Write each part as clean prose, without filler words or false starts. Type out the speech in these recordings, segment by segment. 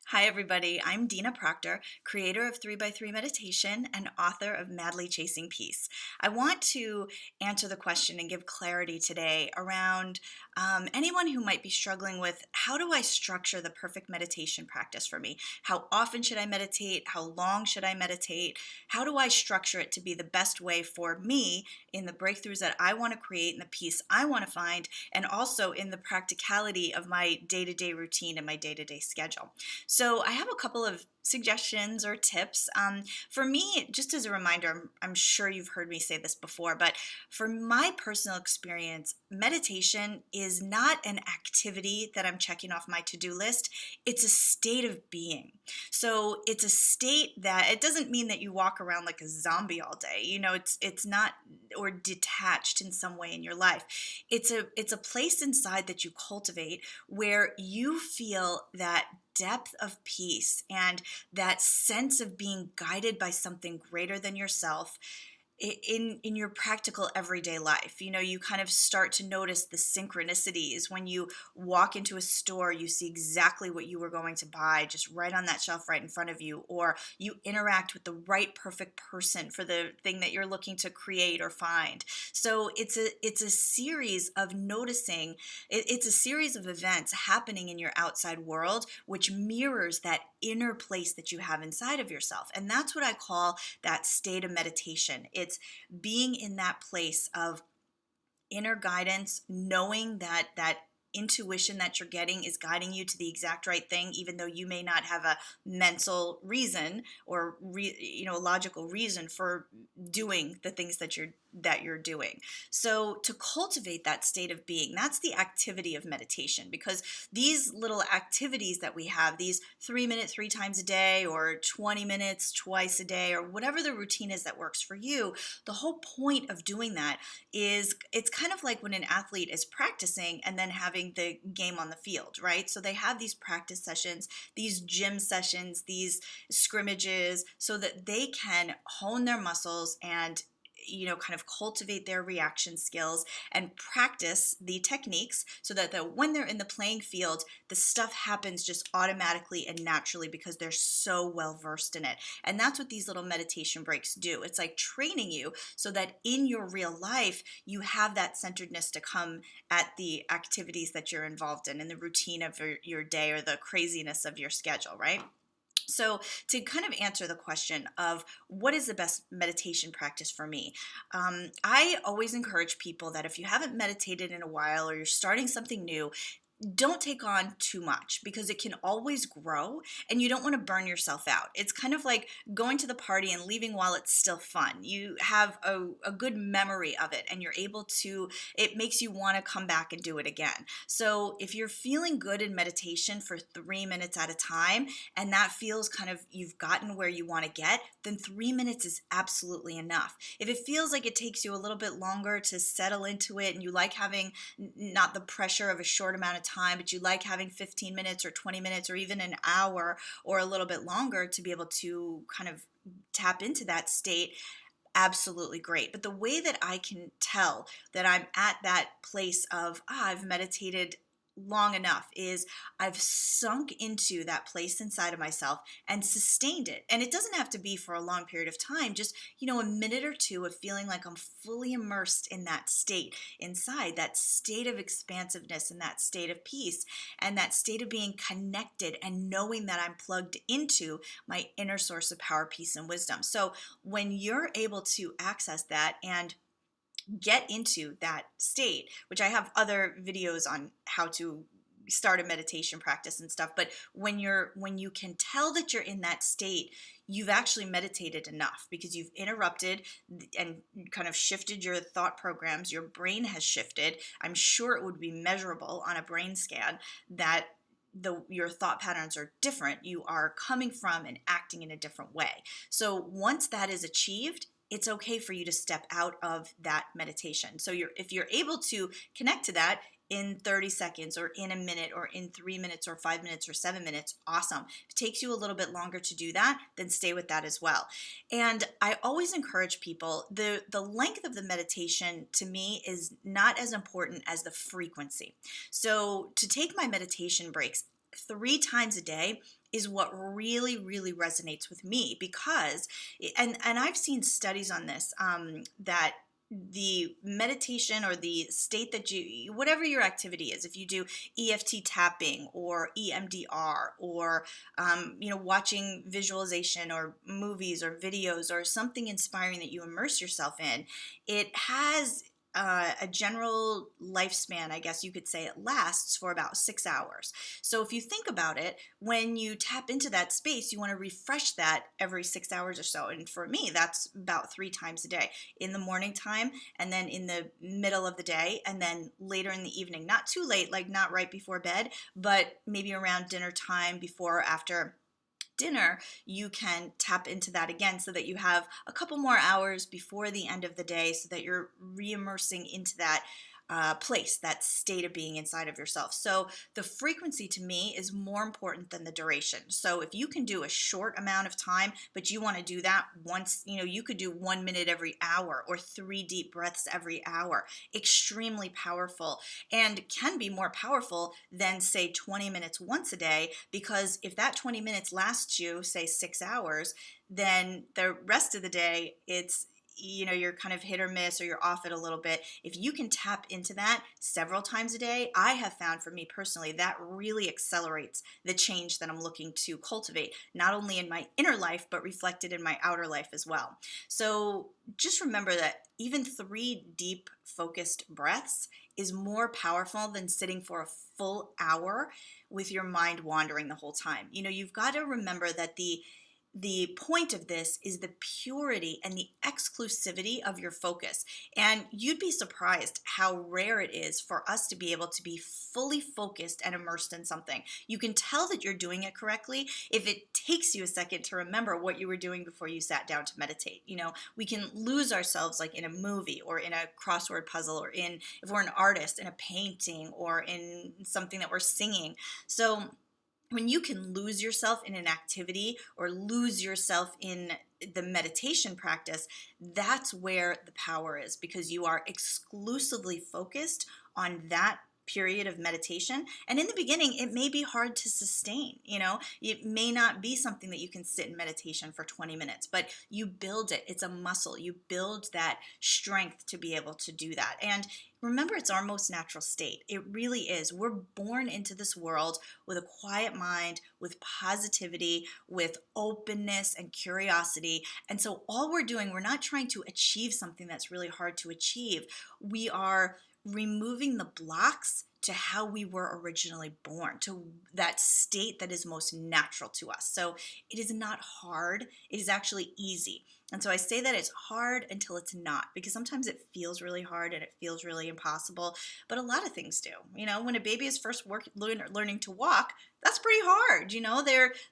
Hi, everybody. I'm Dina Proctor, creator of 3 by 3 Meditation and author of Madly Chasing Peace. I want to answer the question and give clarity today around anyone who might be struggling with how do I structure the perfect meditation practice for me? How often should I meditate? How long should I meditate? How do I structure it to be the best way for me in the breakthroughs that I want to create and the peace I want to find, and also in the practicality of my day to day routine and my day to day schedule? So I have a couple of suggestions or tips. For me, just as a reminder, I'm sure you've heard me say this before, but for my personal experience, meditation is not an activity that I'm checking off my to-do list. It's a state of being. So it's a state that it doesn't mean that you walk around like a zombie all day. It's not or detached in some way in your life. It's a place inside that you cultivate where you feel that depth of peace and that sense of being guided by something greater than yourself in your practical everyday life. You kind of start to notice the synchronicities. When you walk into a store, you see exactly what you were going to buy just right on that shelf right in front of you, or you interact with the right perfect person for the thing that you're looking to create or find. So it's a series of noticing. It's a series of events happening in your outside world which mirrors that inner place that you have inside of yourself. And that's what I call that state of meditation. It's being in that place of inner guidance, knowing that intuition that you're getting is guiding you to the exact right thing, even though you may not have a mental reason or logical reason for doing the things that you're doing. So to cultivate that state of being, that's the activity of meditation, because these little activities that we have, these 3 minutes 3 times a day or 20 minutes twice a day, or whatever the routine is that works for you, the whole point of doing that is it's kind of like when an athlete is practicing and then having the game on the field, right? So they have these practice sessions, these gym sessions, these scrimmages, so that they can hone their muscles and kind of cultivate their reaction skills and practice the techniques so that when they're in the playing field, the stuff happens just automatically and naturally because they're so well versed in it. And that's what these little meditation breaks do. It's like training you so that in your real life, you have that centeredness to come at the activities that you're involved in the routine of your day or the craziness of your schedule, right? So to kind of answer the question of what is the best meditation practice for me, I always encourage people that if you haven't meditated in a while or you're starting something new, don't take on too much because it can always grow and you don't want to burn yourself out. It's kind of like going to the party and leaving while it's still fun. You have a good memory of it and you're able to, it makes you want to come back and do it again. So if you're feeling good in meditation for 3 minutes at a time and that feels kind of you've gotten where you want to get, then 3 minutes is absolutely enough. If it feels like it takes you a little bit longer to settle into it and you like having not the pressure of a short amount of time, but you like having 15 minutes or 20 minutes or even an hour or a little bit longer to be able to kind of tap into that state, absolutely great. But the way that I can tell that I'm at that place of, I've meditated long enough is I've sunk into that place inside of myself and sustained it. And it doesn't have to be for a long period of time, just, a minute or two of feeling like I'm fully immersed in that state inside, that state of expansiveness and that state of peace and that state of being connected and knowing that I'm plugged into my inner source of power, peace, and wisdom. So when you're able to access that and get into that state, which I have other videos on how to start a meditation practice and stuff, but when you can tell that you're in that state, you've actually meditated enough because you've interrupted and kind of shifted your thought programs. Your brain has shifted. I'm sure it would be measurable on a brain scan that your thought patterns are different. You are coming from and acting in a different way. So once that is achieved, it's okay for you to step out of that meditation. So if you're able to connect to that in 30 seconds or in a minute or in 3 minutes or 5 minutes or 7 minutes, awesome. If it takes you a little bit longer to do that, then stay with that as well. And I always encourage people, the length of the meditation to me is not as important as the frequency. So to take my meditation breaks 3 times a day is what really, really resonates with me because, and I've seen studies on this, that the meditation or the state that you, whatever your activity is, if you do EFT tapping or EMDR or watching visualization or movies or videos or something inspiring that you immerse yourself in, it has a general lifespan, I guess you could say it lasts for about 6 hours. So if you think about it, when you tap into that space, you want to refresh that every 6 hours or so. And for me, that's about 3 times a day, in the morning time, and then in the middle of the day, and then later in the evening. Not too late, like not right before bed, but maybe around dinner time, before or after dinner, you can tap into that again so that you have a couple more hours before the end of the day so that you're re-immersing into that place, that state of being inside of yourself. So the frequency to me is more important than the duration. So if you can do a short amount of time, but you want to do that once, you could do 1 minute every hour or 3 deep breaths every hour. Extremely powerful, and can be more powerful than, say, 20 minutes once a day, because if that 20 minutes lasts you, say, 6 hours, then the rest of the day, you're kind of hit or miss, or you're off it a little bit. If you can tap into that several times a day, I have found, for me personally, that really accelerates the change that I'm looking to cultivate, not only in my inner life, but reflected in my outer life as well. So just remember that even 3 deep focused breaths is more powerful than sitting for a full hour with your mind wandering the whole time. You've got to remember that the point of this is the purity and the exclusivity of your focus. And you'd be surprised how rare it is for us to be able to be fully focused and immersed in something. You can tell that you're doing it correctly if it takes you a second to remember what you were doing before you sat down to meditate. We can lose ourselves, like in a movie or in a crossword puzzle, or if we're an artist, in a painting or in something that we're singing. So when you can lose yourself in an activity or lose yourself in the meditation practice, that's where the power is, because you are exclusively focused on that period of meditation. And in the beginning, it may be hard to sustain. It may not be something that you can sit in meditation for 20 minutes, but you build it. It's a muscle. You build that strength to be able to do that. And remember, it's our most natural state. It really is. We're born into this world with a quiet mind, with positivity, with openness and curiosity. And so all we're doing, we're not trying to achieve something that's really hard to achieve. We are removing the blocks to how we were originally born, to that state that is most natural to us. So it is not hard. It is actually easy. And so I say that it's hard until it's not, because sometimes it feels really hard and it feels really impossible, but a lot of things do. When a baby is first learning to walk, that's pretty hard.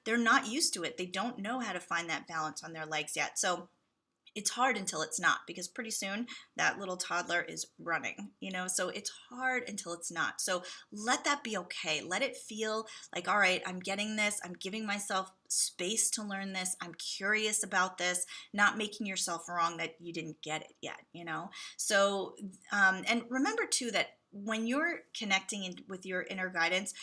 They're not used to it. They don't know how to find that balance on their legs yet. So it's hard until it's not, because pretty soon that little toddler is running, so it's hard until it's not. So let that be okay. Let it feel like, all right, I'm getting this. I'm giving myself space to learn this. I'm curious about this, not making yourself wrong that you didn't get it yet, So, and remember too, that when you're connecting with your inner guidance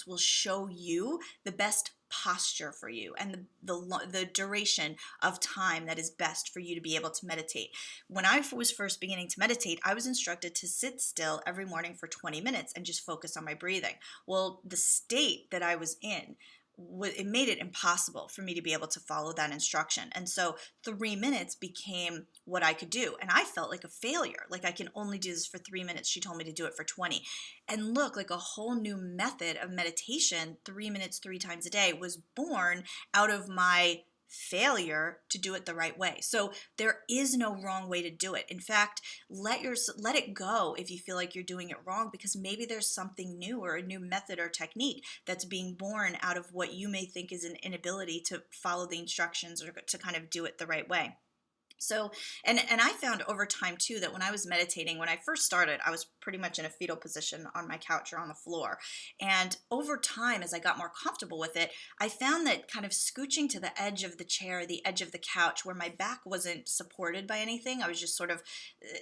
will show you the best posture for you and the duration of time that is best for you to be able to meditate. When I was first beginning to meditate, I was instructed to sit still every morning for 20 minutes and just focus on my breathing. Well, the state that I was in, it made it impossible for me to be able to follow that instruction. And so 3 minutes became what I could do. And I felt like a failure. Like, I can only do this for 3 minutes. She told me to do it for 20. And look, like a whole new method of meditation, 3 minutes, 3 times a day, was born out of my failure to do it the right way. So there is no wrong way to do it. In fact, let it go if you feel like you're doing it wrong, because maybe there's something new or a new method or technique that's being born out of what you may think is an inability to follow the instructions or to kind of do it the right way. So, and I found over time too that when I was meditating, when I first started, I was pretty much in a fetal position on my couch or on the floor. And over time, as I got more comfortable with it, I found that kind of scooching to the edge of the chair, the edge of the couch, where my back wasn't supported by anything, I was just sort of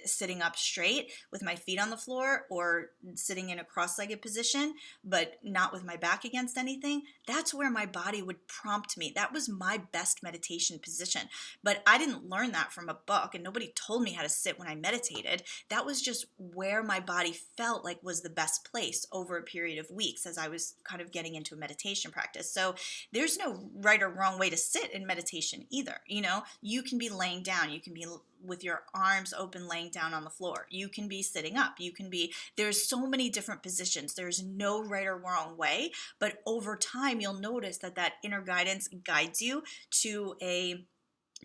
sitting up straight with my feet on the floor or sitting in a cross-legged position, but not with my back against anything. That's where my body would prompt me. That was my best meditation position. But I didn't learn that from a book, and nobody told me how to sit when I meditated. That was just where my body felt like was the best place over a period of weeks as I was kind of getting into a meditation practice. So there's no right or wrong way to sit in meditation either. You know, you can be laying down, you can be with your arms open laying down on the floor, you can be sitting up, you can be, there's so many different positions. There's no right or wrong way, but over time you'll notice that that inner guidance guides you to a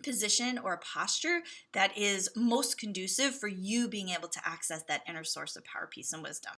position or a posture that is most conducive for you being able to access that inner source of power, peace, and wisdom.